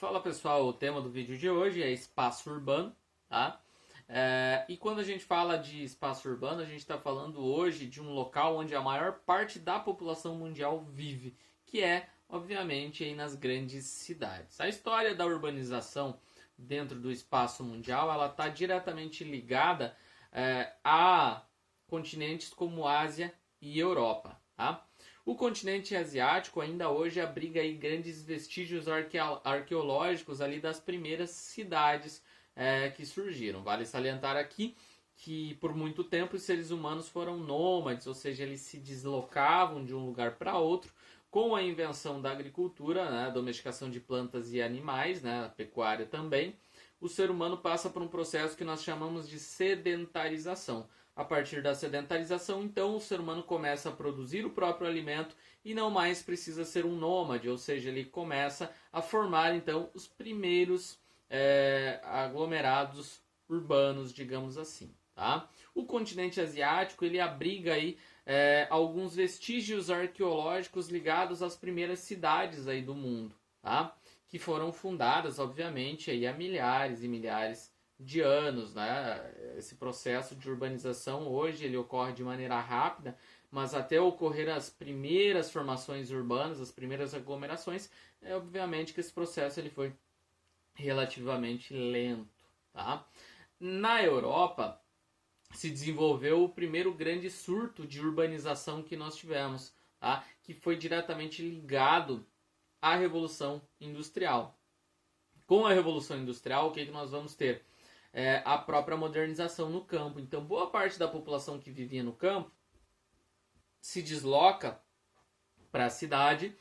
Fala pessoal, o tema do vídeo de hoje é espaço urbano, tá? E quando a gente fala de espaço urbano, a gente está falando hoje de um local onde a maior parte da população mundial vive, que é, obviamente, aí nas grandes cidades. A história da urbanização dentro do espaço mundial, ela está diretamente ligada a continentes como Ásia e Europa, tá? O continente asiático ainda hoje abriga aí grandes vestígios arqueológicos ali das primeiras cidades que surgiram. Vale salientar aqui que por muito tempo os seres humanos foram nômades, ou seja, eles se deslocavam de um lugar para outro. Com a invenção da agricultura, né, a domesticação de plantas e animais, né, a pecuária também, o ser humano passa por um processo que nós chamamos de sedentarização. A partir da sedentarização, então, o ser humano começa a produzir o próprio alimento e não mais precisa ser um nômade, ou seja, ele começa a formar, então, os primeiros aglomerados urbanos, digamos assim. Tá? O continente asiático, ele abriga aí alguns vestígios arqueológicos ligados às primeiras cidades aí do mundo, tá? Que foram fundadas, obviamente, aí há milhares e milhares de anos, né? Esse processo de urbanização hoje ele ocorre de maneira rápida, mas até ocorrer as primeiras formações urbanas, as primeiras aglomerações, obviamente que esse processo ele foi relativamente lento, tá? Na Europa se desenvolveu o primeiro grande surto de urbanização que nós tivemos, tá? Que foi diretamente ligado à Revolução Industrial. Com a Revolução Industrial, o que nós vamos ter? A própria modernização no campo. Então, boa parte da população que vivia no campo se desloca para a cidade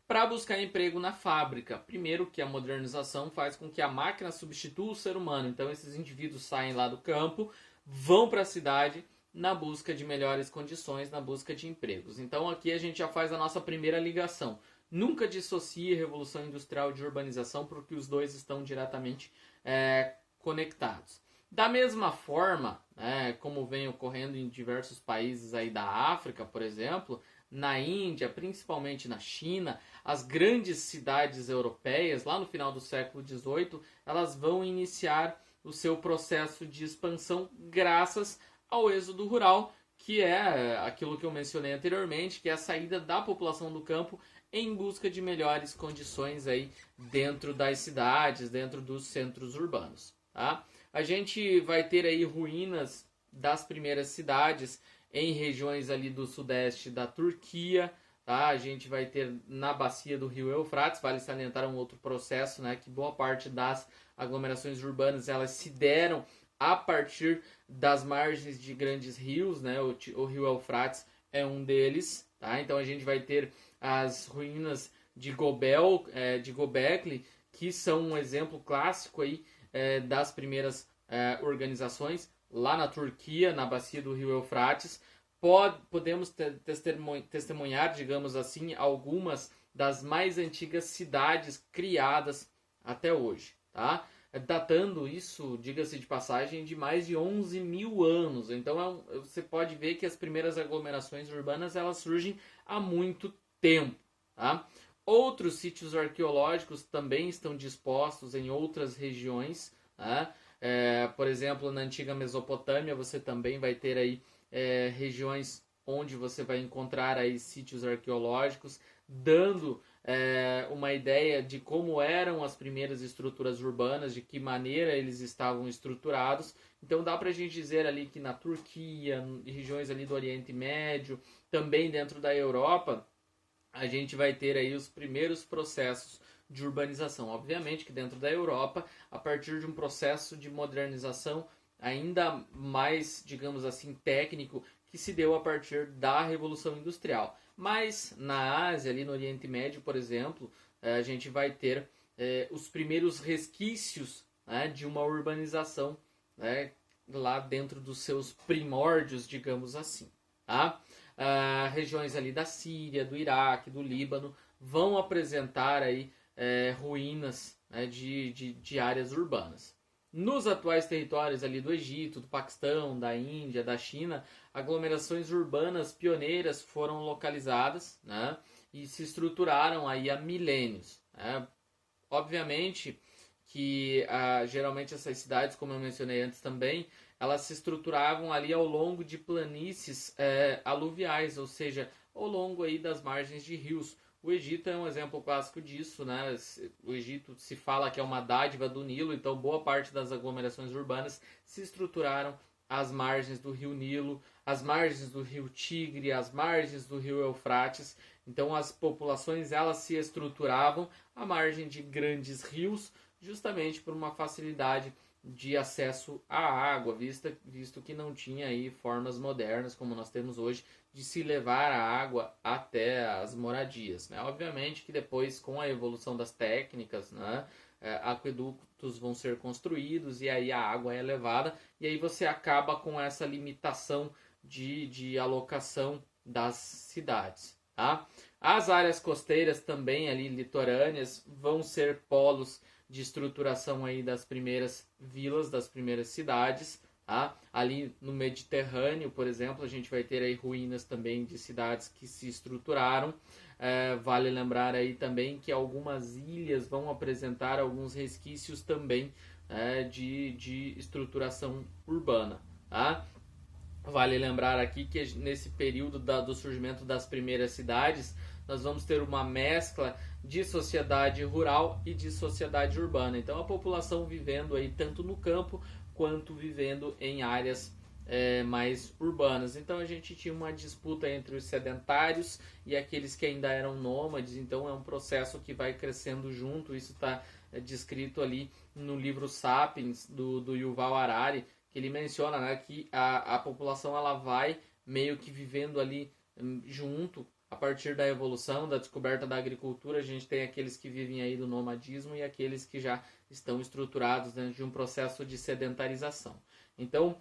para buscar emprego na fábrica. Primeiro que a modernização faz com que a máquina substitua o ser humano. Então, esses indivíduos saem lá do campo, vão para a cidade na busca de melhores condições, na busca de empregos. Então, aqui a gente já faz a nossa primeira ligação. Nunca dissocie Revolução Industrial de urbanização, porque os dois estão diretamente conectados. Da mesma forma, como vem ocorrendo em diversos países aí da África, por exemplo, na Índia, principalmente na China, as grandes cidades europeias, lá no final do século XVIII, elas vão iniciar o seu processo de expansão graças ao êxodo rural, que é aquilo que eu mencionei anteriormente, que é a saída da população do campo em busca de melhores condições aí dentro das cidades, dentro dos centros urbanos. Tá? A gente vai ter aí ruínas das primeiras cidades em regiões ali do sudeste da Turquia. Tá? A gente vai ter na bacia do rio Eufrates, vale salientar um outro processo, né, que boa parte das aglomerações urbanas elas se deram a partir das margens de grandes rios, né? O rio Eufrates é um deles. Tá? Então a gente vai ter as ruínas de Göbekli, que são um exemplo clássico aí, das primeiras organizações lá na Turquia, na bacia do rio Eufrates. Podemos testemunhar, digamos assim, algumas das mais antigas cidades criadas até hoje, tá? Datando isso, diga-se de passagem, de mais de 11 mil anos. Então você pode ver que as primeiras aglomerações urbanas elas surgem há muito tempo, tá? Outros sítios arqueológicos também estão dispostos em outras regiões, tá? Por exemplo, na antiga Mesopotâmia você também vai ter aí regiões onde você vai encontrar aí sítios arqueológicos, dando uma ideia de como eram as primeiras estruturas urbanas, de que maneira eles estavam estruturados. Então dá para a gente dizer ali que na Turquia, em regiões ali do Oriente Médio, também dentro da Europa, a gente vai ter aí os primeiros processos de urbanização. Obviamente que dentro da Europa, a partir de um processo de modernização ainda mais, digamos assim, técnico, que se deu a partir da Revolução Industrial. Mas na Ásia, ali no Oriente Médio, por exemplo, a gente vai ter os primeiros resquícios, né, de uma urbanização, né, lá dentro dos seus primórdios, digamos assim. Tá? Regiões ali da Síria, do Iraque, do Líbano, vão apresentar aí ruínas, né, de áreas urbanas. Nos atuais territórios ali do Egito, do Paquistão, da Índia, da China, aglomerações urbanas pioneiras foram localizadas, né, e se estruturaram aí há milênios. Né? obviamente que geralmente essas cidades, como eu mencionei antes também, elas se estruturavam ali ao longo de planícies aluviais, ou seja, ao longo aí das margens de rios. O Egito é um exemplo clássico disso, né? O Egito se fala que é uma dádiva do Nilo, então boa parte das aglomerações urbanas se estruturaram às margens do rio Nilo, às margens do rio Tigre, às margens do rio Eufrates. Então as populações elas se estruturavam à margem de grandes rios, justamente por uma facilidade de acesso à água, visto que não tinha aí formas modernas como nós temos hoje de se levar a água até as moradias, né? Obviamente que depois, com a evolução das técnicas, né, aquedutos vão ser construídos e aí a água é levada e aí você acaba com essa limitação de alocação das cidades, tá? As áreas costeiras também ali litorâneas vão ser polos de estruturação aí das primeiras vilas, das primeiras cidades, tá? Ali no Mediterrâneo, por exemplo, a gente vai ter aí ruínas também de cidades que se estruturaram. Vale lembrar aí também que algumas ilhas vão apresentar alguns resquícios também de estruturação urbana, tá? Vale lembrar aqui que nesse período do surgimento das primeiras cidades, nós vamos ter uma mescla de sociedade rural e de sociedade urbana. Então a população vivendo aí tanto no campo quanto vivendo em áreas mais urbanas. Então a gente tinha uma disputa entre os sedentários e aqueles que ainda eram nômades. Então é um processo que vai crescendo junto. Isso está descrito ali no livro Sapiens do Yuval Harari, que ele menciona, né, que a população ela vai meio que vivendo ali junto. A partir da evolução, da descoberta da agricultura, a gente tem aqueles que vivem aí do nomadismo e aqueles que já estão estruturados dentro de um processo de sedentarização. Então,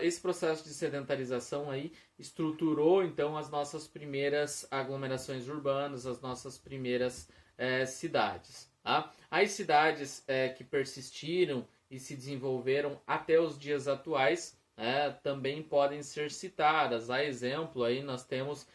esse processo de sedentarização aí estruturou então as nossas primeiras aglomerações urbanas, as nossas primeiras cidades. Tá? As cidades que persistiram e se desenvolveram até os dias atuais também podem ser citadas. A exemplo, aí nós temos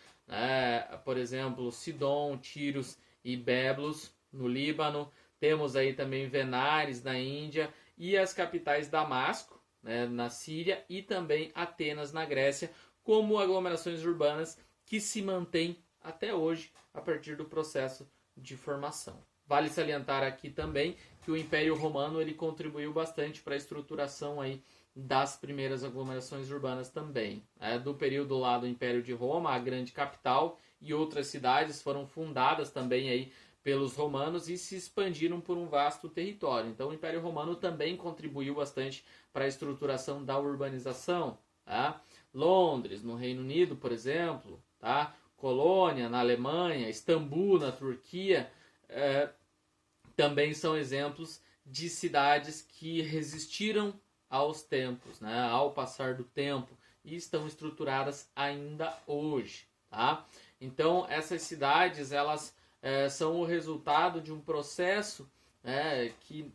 por exemplo, Sidom, Tiros e Beblos no Líbano. Temos aí também Venares na Índia e as capitais Damasco, né, na Síria, e também Atenas na Grécia, como aglomerações urbanas que se mantêm até hoje a partir do processo de formação. Vale salientar aqui também que o Império Romano ele contribuiu bastante para a estruturação aí das primeiras aglomerações urbanas também. Do período lá do Império de Roma, a grande capital e outras cidades foram fundadas também aí pelos romanos e se expandiram por um vasto território. Então o Império Romano também contribuiu bastante para a estruturação da urbanização. Tá? Londres, no Reino Unido, por exemplo, tá? Colônia, na Alemanha, Istambul, na Turquia, também são exemplos de cidades que resistiram aos tempos, né, ao passar do tempo, e estão estruturadas ainda hoje, tá? Então essas cidades elas são o resultado de um processo que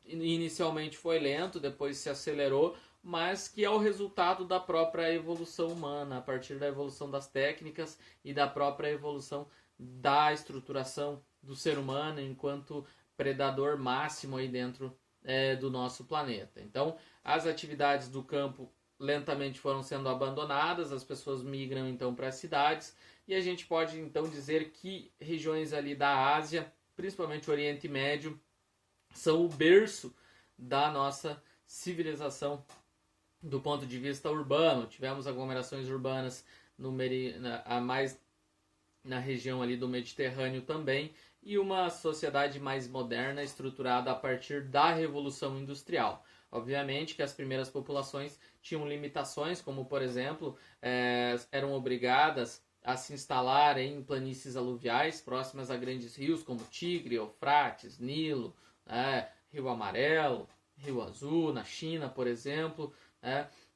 inicialmente foi lento, depois se acelerou, mas que é o resultado da própria evolução humana, a partir da evolução das técnicas e da própria evolução da estruturação do ser humano enquanto predador máximo aí dentro do nosso planeta. Então, as atividades do campo lentamente foram sendo abandonadas, as pessoas migram então para as cidades, e a gente pode então dizer que regiões ali da Ásia, principalmente o Oriente Médio, são o berço da nossa civilização do ponto de vista urbano. Tivemos aglomerações urbanas mais na região ali do Mediterrâneo também, e uma sociedade mais moderna estruturada a partir da Revolução Industrial. Obviamente que as primeiras populações tinham limitações, como por exemplo, eram obrigadas a se instalar em planícies aluviais próximas a grandes rios como Tigre, Eufrates, Nilo, Rio Amarelo, Rio Azul, na China, por exemplo.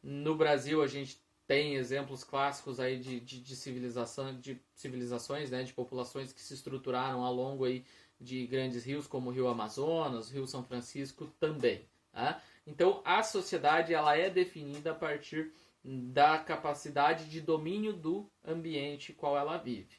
No Brasil a gente tem exemplos clássicos aí de civilizações, né, de populações que se estruturaram ao longo aí de grandes rios, como o Rio Amazonas, o Rio São Francisco também. Tá? Então a sociedade ela é definida a partir da capacidade de domínio do ambiente qual ela vive.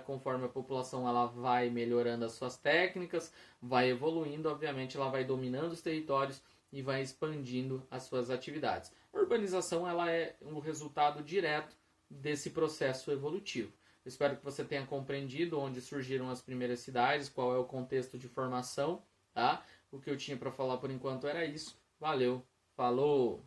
Conforme a população ela vai melhorando as suas técnicas, vai evoluindo, obviamente ela vai dominando os territórios e vai expandindo as suas atividades. A urbanização ela é um resultado direto desse processo evolutivo. Espero que você tenha compreendido onde surgiram as primeiras cidades, qual é o contexto de formação, tá? O que eu tinha para falar por enquanto era isso. Valeu, falou!